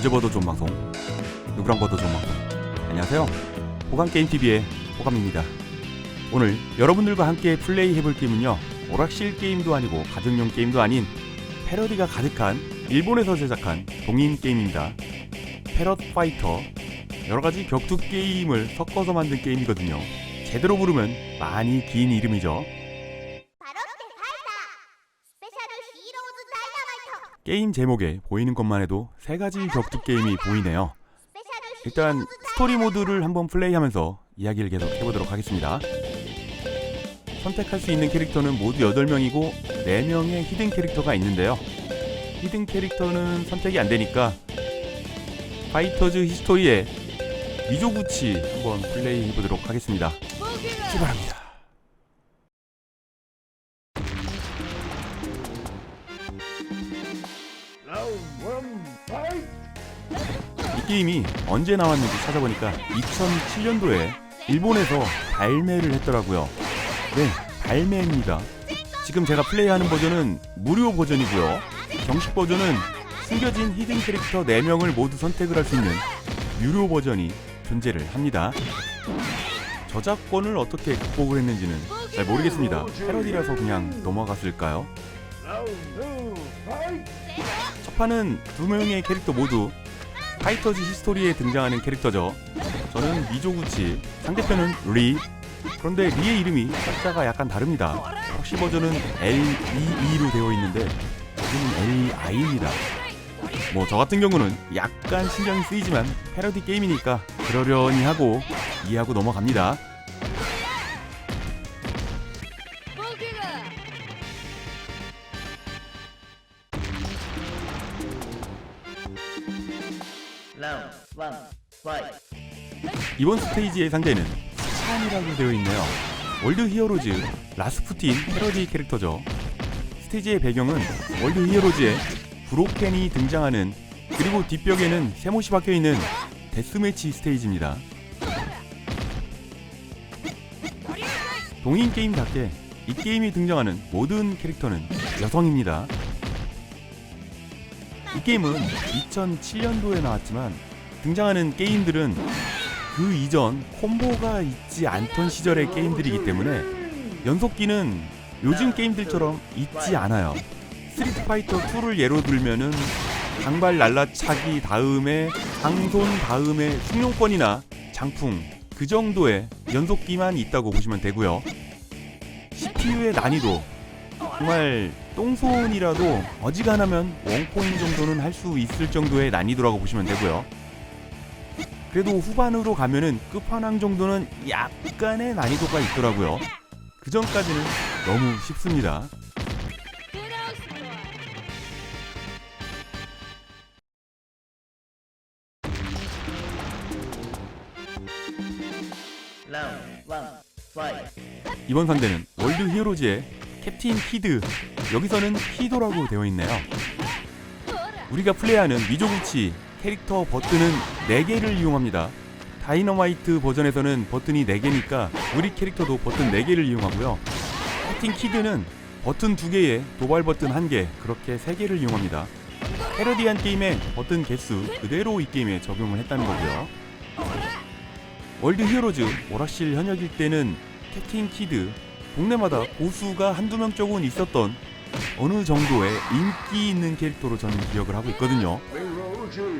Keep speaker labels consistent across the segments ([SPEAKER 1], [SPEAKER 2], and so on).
[SPEAKER 1] 언제 봐도 좋은 방송, 누구랑 봐도 좋은 방송. 안녕하세요, 호감게임TV의 호감입니다. 오늘 여러분들과 함께 플레이해볼 게임은요, 오락실 게임도 아니고 가정용 게임도 아닌 패러디가 가득한 일본에서 제작한 동인 게임입니다. 패럿 파이터. 여러가지 격투 게임을 섞어서 만든 게임이거든요. 제대로 부르면 많이 긴 이름이죠. 게임 제목에 보이는 것만 해도 세 가지 격투 게임이 보이네요. 일단 스토리 모드를 한번 플레이하면서 이야기를 계속 해보도록 하겠습니다. 선택할 수 있는 캐릭터는 모두 8명이고 4명의 히든 캐릭터가 있는데요. 히든 캐릭터는 선택이 안되니까 파이터즈 히스토리의 미조구치 한번 플레이 해보도록 하겠습니다. 출발합니다. 이 게임이 언제 나왔는지 찾아보니까 2007년도에 일본에서 발매를 했더라고요. 네, 발매입니다. 지금 제가 플레이하는 버전은 무료 버전이고요. 정식 버전은 숨겨진 히든 캐릭터 4명을 모두 선택을 할 수 있는 유료 버전이 존재를 합니다. 저작권을 어떻게 극복을 했는지는 잘 모르겠습니다. 패러디라서 그냥 넘어갔을까요? 첫 판은 2명의 캐릭터 모두 파이터즈 히스토리에 등장하는 캐릭터죠. 저는 미조구치, 상대편은 리. 그런데 리의 이름이 숫자가 약간 다릅니다. 혹시 버전은 LEE로 되어 있는데 여기는 LI입니다. 뭐 저 같은 경우는 약간 신경이 쓰이지만 패러디 게임이니까 그러려니 하고 이해하고 넘어갑니다. 이번 스테이지의 상대는 찬이라고 되어 있네요. 월드 히어로즈 라스푸틴 패러디 캐릭터죠. 스테이지의 배경은 월드 히어로즈의 브로켄이 등장하는, 그리고 뒷벽에는 세못이 박혀있는 데스매치 스테이지입니다. 동인 게임답게 이 게임에 등장하는 모든 캐릭터는 여성입니다. 이 게임은 2007년도에 나왔지만 등장하는 게임들은 그 이전 콤보가 있지 않던 시절의 게임들이기 때문에 연속기는 요즘 게임들처럼 있지 않아요. 스트리트 파이터 2를 예로 들면은 장발 날라차기 다음에 상손 다음에 숙련권이나 장풍, 그 정도의 연속기만 있다고 보시면 되고요. CPU의 난이도 정말 똥손이라도 어지간하면 원코인 정도는 할 수 있을 정도의 난이도라고 보시면 되고요. 그래도 후반으로 가면은 끝판왕 정도는 약간의 난이도가 있더라고요. 그 전까지는 너무 쉽습니다. 이번 상대는 월드 히어로즈의 캡틴 키드, 여기서는 키도라고 되어 있네요. 우리가 플레이하는 미조구치 캐릭터 버튼은 4개를 이용합니다. 다이너마이트 버전에서는 버튼이 4개니까 우리 캐릭터도 버튼 4개를 이용하고요. 캡틴 키드는 버튼 2개에 도발 버튼 1개, 그렇게 3개를 이용합니다. 패러디한 게임의 버튼 개수 그대로 이 게임에 적용을 했다는 거고요. 월드 히어로즈 오락실 현역일 때는 캡틴 키드, 동네마다 고수가 한두 명 쪽은 있었던 어느 정도의 인기 있는 캐릭터로 저는 기억을 하고 있거든요.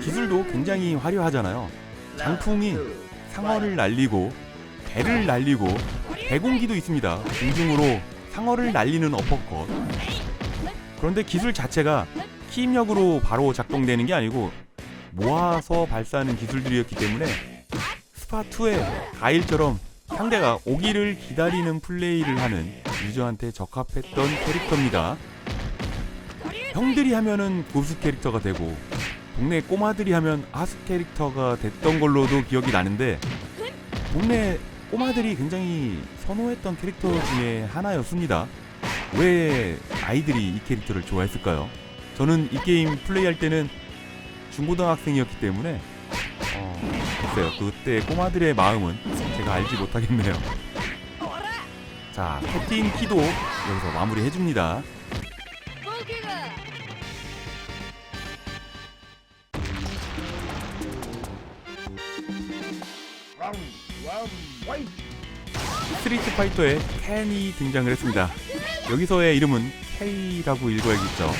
[SPEAKER 1] 기술도 굉장히 화려하잖아요. 장풍이 상어를 날리고 배를 날리고 배공기도 있습니다. 공중으로 상어를 날리는 어퍼컷. 그런데 기술 자체가 키 입력으로 바로 작동되는 게 아니고 모아서 발사하는 기술들이었기 때문에 스파2의 가일처럼 상대가 오기를 기다리는 플레이를 하는 유저한테 적합했던 캐릭터입니다. 형들이 하면은 고수 캐릭터가 되고 동네 꼬마들이 하면 아스 캐릭터가 됐던 걸로도 기억이 나는데, 동네 꼬마들이 굉장히 선호했던 캐릭터 중에 하나였습니다. 왜 아이들이 이 캐릭터를 좋아했을까요? 저는 이 게임 플레이할 때는 중고등학생이었기 때문에 글쎄요, 그때 꼬마들의 마음은 제가 알지 못하겠네요. 자, 캡틴 키도 여기서 마무리 해줍니다. 스트리트 파이터에 켄이 등장을 했습니다. 여기서의 이름은 K라고 읽어야겠죠.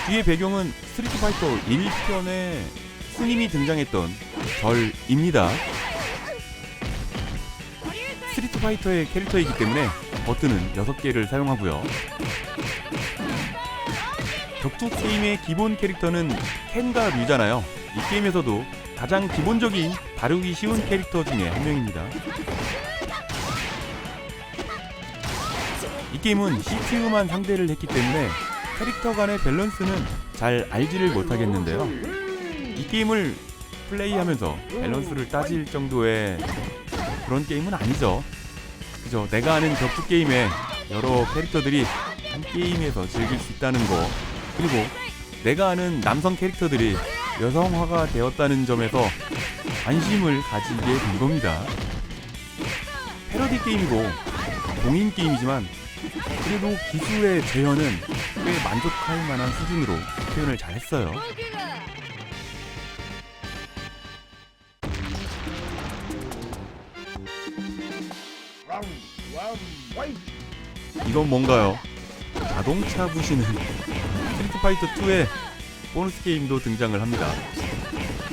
[SPEAKER 1] 뒤의 배경은 스트리트 파이터 1편에 스님이 등장했던 절입니다. 스트리트 파이터의 캐릭터이기 때문에 버튼은 6개를 사용하고요. 격투 게임의 기본 캐릭터는 켄과 류잖아요. 이 게임에서도 가장 기본적인 다루기 쉬운 캐릭터 중에 한 명입니다. 이 게임은 CPU만 상대를 했기 때문에 캐릭터 간의 밸런스는 잘 알지를 못하겠는데요. 이 게임을 플레이하면서 밸런스를 따질 정도의 그런 게임은 아니죠. 그죠? 내가 아는 격투 게임에 여러 캐릭터들이 한 게임에서 즐길 수 있다는 거, 그리고 내가 아는 남성 캐릭터들이 여성화가 되었다는 점에서 관심을 가지게 된 겁니다. 패러디 게임이고 동인 게임이지만 그래도 기술의 재현은 꽤 만족할 만한 수준으로 표현을 잘 했어요. 이건 뭔가요? 자동차 부시는 스트리트 파이터 2의 보너스 게임도 등장을 합니다.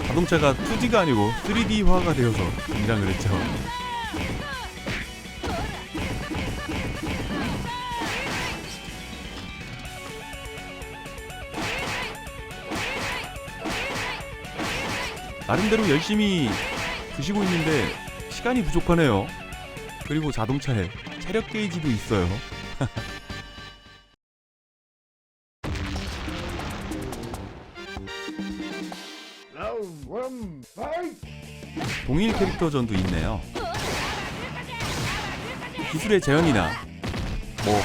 [SPEAKER 1] 자동차가 2D가 아니고 3D화가 되어서 등장을 했죠. 나름대로 열심히 부시고 있는데 시간이 부족하네요. 그리고 자동차에 체력 게이지도 있어요. 동일 캐릭터전도 있네요. 기술의 재현이나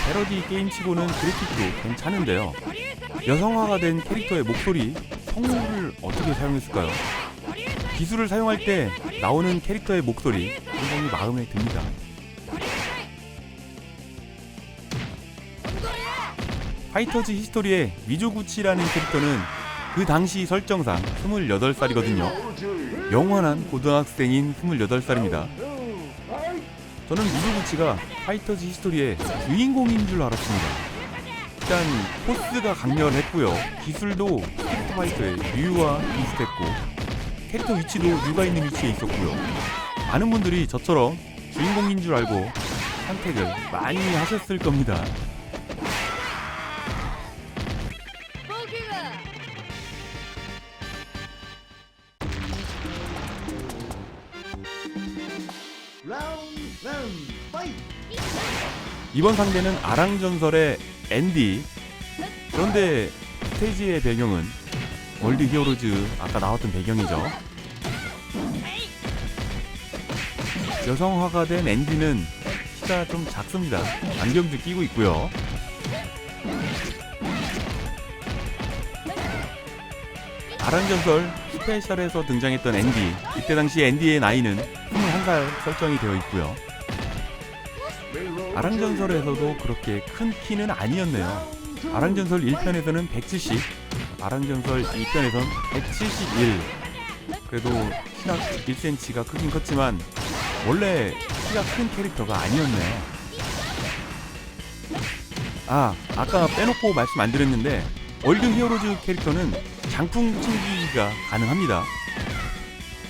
[SPEAKER 1] 패러디 게임치고는 그래픽도 괜찮은데요. 여성화가 된 캐릭터의 목소리, 성우를 어떻게 사용했을까요? 기술을 사용할 때 나오는 캐릭터의 목소리 굉장히 마음에 듭니다. 파이터즈 히스토리의 미조구치라는 캐릭터는 그 당시 설정상 28살이거든요. 영원한 고등학생인 28살입니다. 저는 미조구치가 파이터즈 히스토리의 주인공인 줄 알았습니다. 일단 포스가 강렬했고요. 기술도 스트리트 파이터의 류와 비슷했고 캐릭터 위치도 류가 있는 위치에 있었고요. 많은 분들이 저처럼 주인공인 줄 알고 선택을 많이 하셨을 겁니다. 이번 상대는 아랑전설의 앤디. 그런데 스테이지의 배경은 월드 히어로즈 아까 나왔던 배경이죠. 여성화가 된 앤디는 키가 좀 작습니다. 안경도 끼고 있고요. 아랑전설 스페셜에서 등장했던 앤디, 이때 당시 앤디의 나이는 21살 설정이 되어 있고요. 아랑전설에서도 그렇게 큰 키는 아니었네요. 아랑전설 1편에서는 170, 아랑전설 2편에서는 171. 그래도 키가 1cm가 크긴 컸지만 원래 키가 큰 캐릭터가 아니었네요. 아까 빼놓고 말씀 안 드렸는데 월드 히어로즈 캐릭터는 장풍 튕기기가 가능합니다.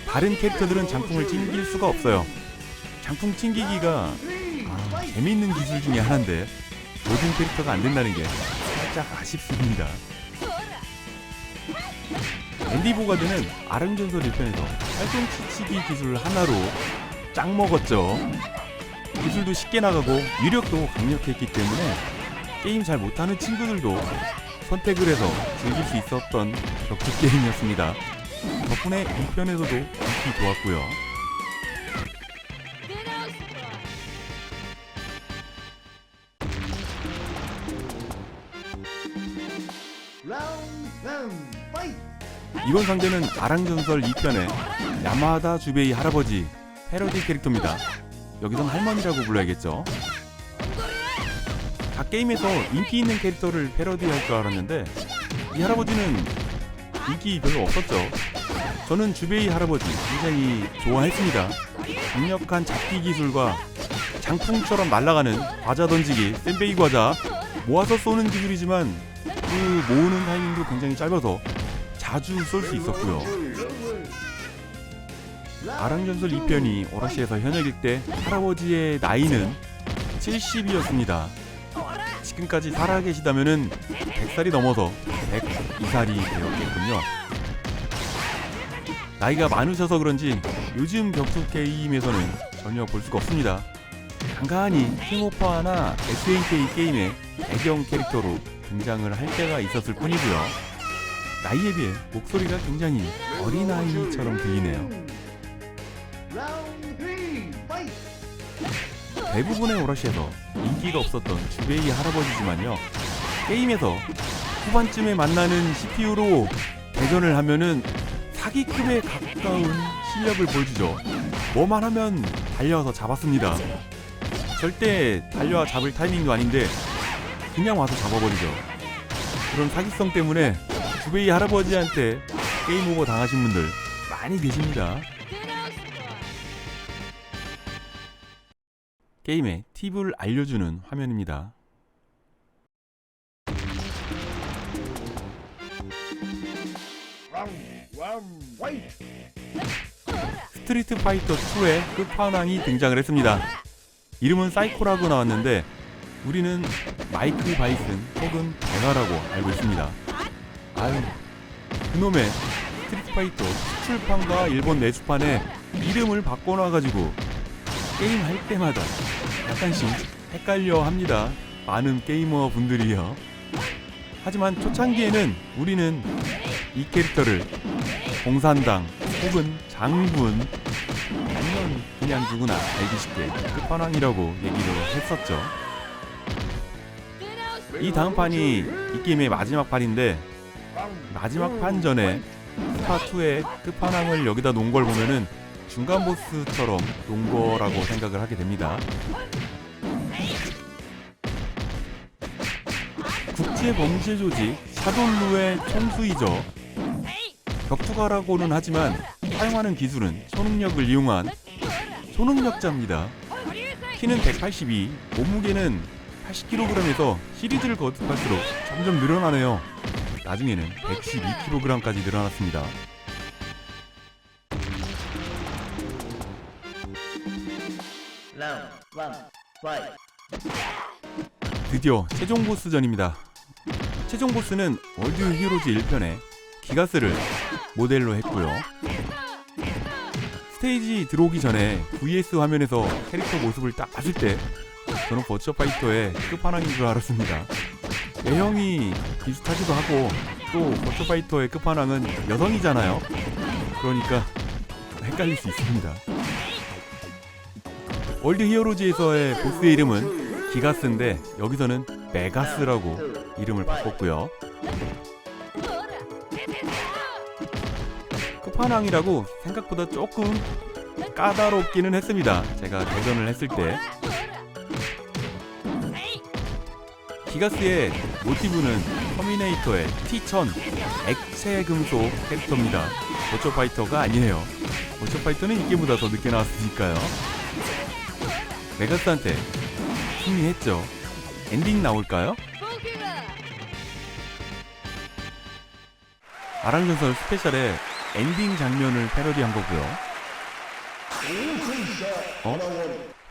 [SPEAKER 1] 다른 캐릭터들은 장풍을 튕길 수가 없어요. 장풍 튕기기가 재미있는 기술 중에 하나인데 모든 캐릭터가 안 된다는 게 살짝 아쉽습니다. 앤디 보가드는 아랑전설 1편에서 팔꿈치치기 기술 하나로 짱 먹었죠. 기술도 쉽게 나가고 위력도 강력했기 때문에 게임 잘 못하는 친구들도 선택을 해서 즐길 수 있었던 격투 게임이었습니다. 덕분에 2편에서도 인기 좋았고요. 이번 상대는 아랑전설 2편의 야마다 주베이 할아버지 패러디 캐릭터입니다. 여기선 할머니라고 불러야겠죠. 각 게임에서 인기 있는 캐릭터를 패러디할 줄 알았는데 이 할아버지는 인기 별로 없었죠. 저는 주베이 할아버지 굉장히 좋아했습니다. 강력한 잡기 기술과 장풍처럼 날아가는 과자 던지기, 샌베이 과자 모아서 쏘는 기술이지만 그 모으는 타이밍도 굉장히 짧아서 자주 쏠 수 있었고요. 아랑전설 2편이 오라시에서 현역일 때 할아버지의 나이는 70이었습니다. 지금까지 살아계시다면은 100살이 넘어서 102살이 되었겠군요. 나이가 많으셔서 그런지 요즘 격투 게임에서는 전혀 볼 수가 없습니다. 간간히 킹오파나 SNK 게임의 배경 캐릭터로 등장을 할 때가 있었을 뿐이고요. 나이에 비해 목소리가 굉장히 어린아이처럼 들리네요. 대부분의 오라시에서 인기가 없었던 주베이 할아버지지만요, 게임에서 후반쯤에 만나는 CPU로 대전을 하면은 사기급에 가까운 실력을 보여주죠. 뭐만 하면 달려와서 잡았습니다. 절대 달려와 잡을 타이밍도 아닌데 그냥 와서 잡아버리죠. 그런 사기성 때문에 주베이 할아버지한테 게임 오버 당하신 분들 많이 계십니다. 게임의 팁을 알려주는 화면입니다. 스트리트 파이터 2의 끝판왕이 등장을 했습니다. 이름은 사이코라고 나왔는데 우리는 마이크 바이슨 혹은 베가라고 알고 있습니다. 아유, 그놈의 스트리트 파이터 수출판과 일본 내수판에 이름을 바꿔놔가지고 게임할 때마다 약간씩 헷갈려 합니다. 많은 게이머 분들이요. 하지만 초창기에는 우리는 이 캐릭터를 공산당 혹은 장군 아니면 그냥 누구나 알기 쉽게 끝판왕이라고 얘기를 했었죠. 이 다음 판이 이 게임의 마지막 판인데, 마지막 판 전에 스파2의 끝판왕을 여기다 놓은 걸 보면은 중간 보스처럼 놓은 거라고 생각을 하게 됩니다. 국제범죄 조직 샤돌루의 총수이죠. 격투가라고는 하지만 사용하는 기술은 초능력을 이용한 초능력자입니다. 키는 182, 몸무게는 80kg에서 시리즈를 거듭할수록 점점 늘어나네요. 나중에는 112kg까지 늘어났습니다. 드디어 최종 보스전입니다. 최종 보스는 월드 히어로즈 1편에 기가스를 모델로 했고요. 스테이지 들어오기 전에 VS 화면에서 캐릭터 모습을 딱 봤을 때 저는 버추어 파이터의 끝판왕인 줄 알았습니다. 외형이 비슷하기도 하고 또 버추어 파이터의 끝판왕은 여성이잖아요. 그러니까 헷갈릴 수 있습니다. 월드 히어로즈에서의 보스의 이름은 기가스인데 여기서는 메가스라고 이름을 바꿨고요. 끝판왕이라고 생각보다 조금 까다롭기는 했습니다. 제가 대전을 했을 때. 기가스의 모티브는 터미네이터의 T1000 액체 금속 캐릭터입니다. 버추어 파이터가 아니에요. 버추어 파이터는 이 게임보다 더 늦게 나왔으니까요. 메가스한테 승리했죠. 엔딩 나올까요? 아랑전설 스페셜의 엔딩 장면을 패러디한 거고요.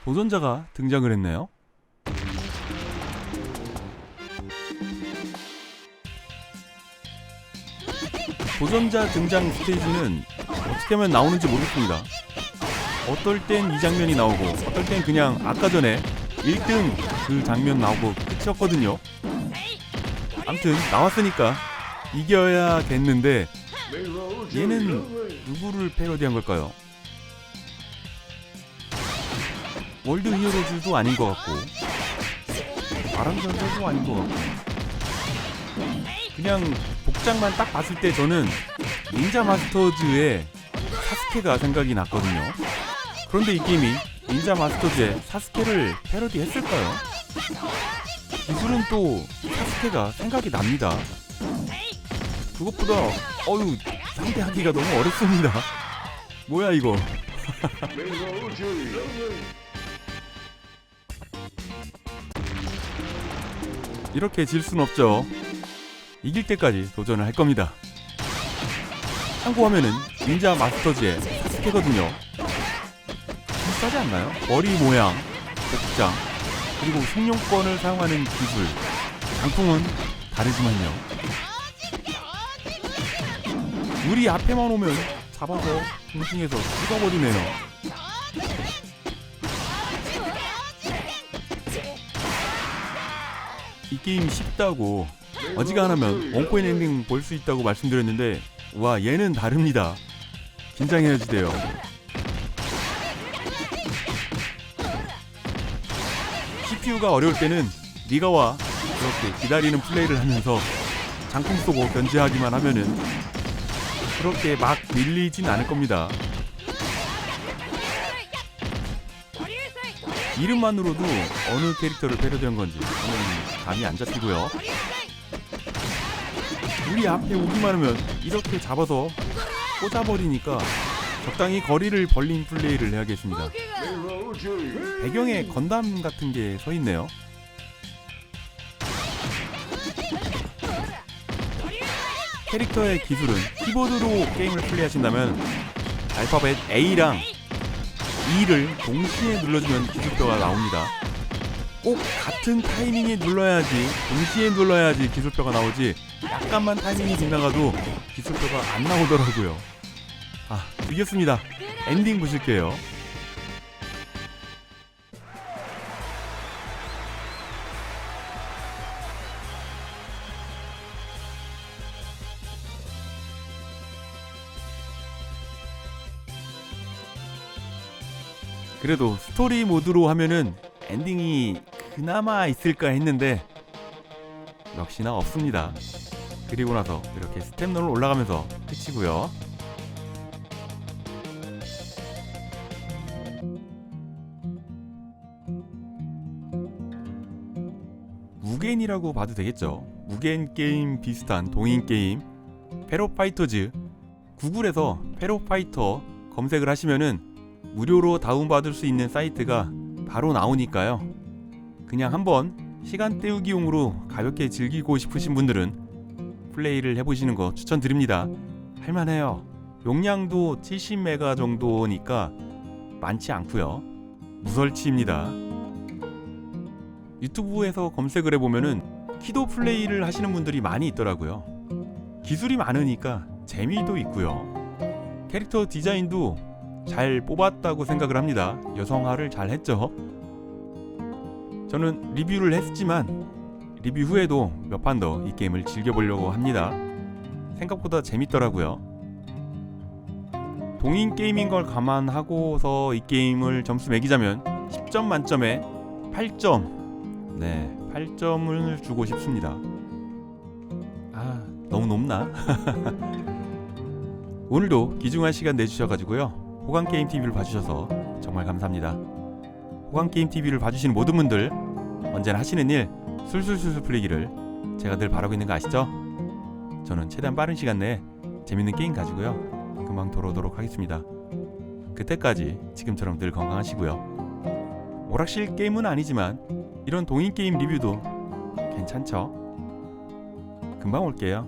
[SPEAKER 1] 도전자가 등장을 했네요. 도전자 등장 스테이지는 어떻게 하면 나오는지 모르겠습니다. 어떨 땐 이 장면이 나오고 어떨 땐 그냥 아까 전에 1등 그 장면 나오고 끝이었거든요. 아무튼 나왔으니까 이겨야겠는데 얘는 누구를 패러디한 걸까요? 월드 히어로즈도 아닌 것 같고 아랑전설도 아닌 것 같고 그냥 복장만 딱 봤을 때 저는 닌자 마스터즈의 사스케가 생각이 났거든요. 그런데 이 게임이 닌자 마스터즈의 사스케를 패러디했을까요? 기술은 또 사스케가 생각이 납니다. 그것보다 상대하기가 너무 어렵습니다. 뭐야 이거. 이렇게 질 순 없죠. 이길 때까지 도전을 할 겁니다. 참고하면은 닌자 마스터즈의 사스케거든요. 비슷하지 않나요? 머리 모양, 복장, 그리고 생존권을 사용하는 기술, 장풍은 다르지만요. 우리 앞에만 오면 잡아서 중심에서 찍어버리네요. 이 게임 쉽다고 어지간하면 원코인 엔딩 볼 수 있다고 말씀드렸는데 와 얘는 다릅니다. 긴장해야지 돼요. CPU가 어려울 때는 니가와 그렇게 기다리는 플레이를 하면서 장풍 쏘고 견제하기만 하면은 그렇게 막 밀리진 않을 겁니다. 이름만으로도 어느 캐릭터를 패러디한 건지 저는 감이 안 잡히고요. 우리 앞에 오기만 하면 이렇게 잡아서 꽂아버리니까 적당히 거리를 벌린 플레이를 해야겠습니다. 배경에 건담 같은 게 서 있네요. 캐릭터의 기술은 키보드로 게임을 플레이하신다면 알파벳 A랑 E를 동시에 눌러주면 기술표가 나옵니다. 꼭 같은 타이밍에 눌러야지, 동시에 눌러야지 기술표가 나오지 약간만 타이밍이 빗나가도 기술표가 안 나오더라고요. 아, 이겼습니다. 엔딩 보실게요. 그래도 스토리 모드로 하면은 엔딩이 그나마 있을까 했는데 역시나 없습니다. 그리고 나서 이렇게 스텝롤 올라가면서 끝이고요. 무겐이라고 봐도 되겠죠. 무겐 게임 비슷한 동인 게임 페로파이터즈. 구글에서 페로파이터 검색을 하시면은 무료로 다운받을 수 있는 사이트가 바로 나오니까요. 그냥 한번 시간 때우기용으로 가볍게 즐기고 싶으신 분들은 플레이를 해보시는 거 추천드립니다. 할만해요. 용량도 70메가 정도니까 많지 않고요. 무설치입니다. 유튜브에서 검색을 해보면은 키도 플레이를 하시는 분들이 많이 있더라고요. 기술이 많으니까 재미도 있고요. 캐릭터 디자인도 잘 뽑았다고 생각을 합니다. 여성화를 잘 했죠. 저는 리뷰를 했지만 리뷰 후에도 몇 판 더 이 게임을 즐겨보려고 합니다. 생각보다 재밌더라고요. 동인 게임인 걸 감안하고서 이 게임을 점수 매기자면 10점 만점에 8점. 네, 8점을 주고 싶습니다. 아, 너무 높나? 오늘도 귀중한 시간 내주셔가지고요. 호강게임TV를 봐주셔서 정말 감사합니다. 호강게임TV를 봐주시는 모든 분들 언제나 하시는 일 술술술술 풀리기를 제가 늘 바라고 있는 거 아시죠? 저는 최대한 빠른 시간 내에 재밌는 게임 가지고요 금방 돌아오도록 하겠습니다. 그때까지 지금처럼 늘 건강하시고요. 오락실 게임은 아니지만 이런 동인 게임 리뷰도 괜찮죠? 금방 올게요.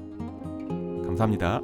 [SPEAKER 1] 감사합니다.